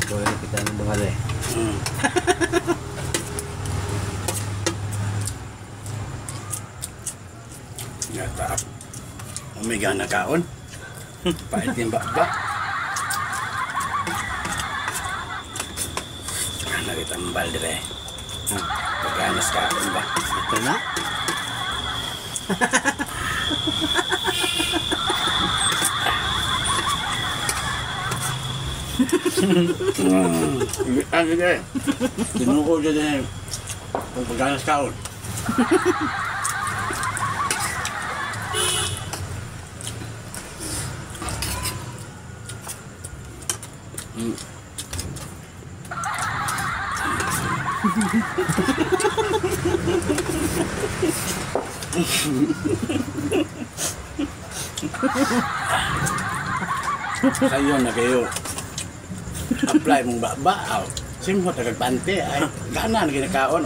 Boleh kita mengalih. Nyata umiga na kaon. Pahit yung bakbak. Nakitambal dire. Pagkanas kaon ba? Ito na. Ano dire? Tinuko dyan din kung pagkanas kaon. Kayo na kayo apply mong baba simho tagagpante ay gana na ginakaon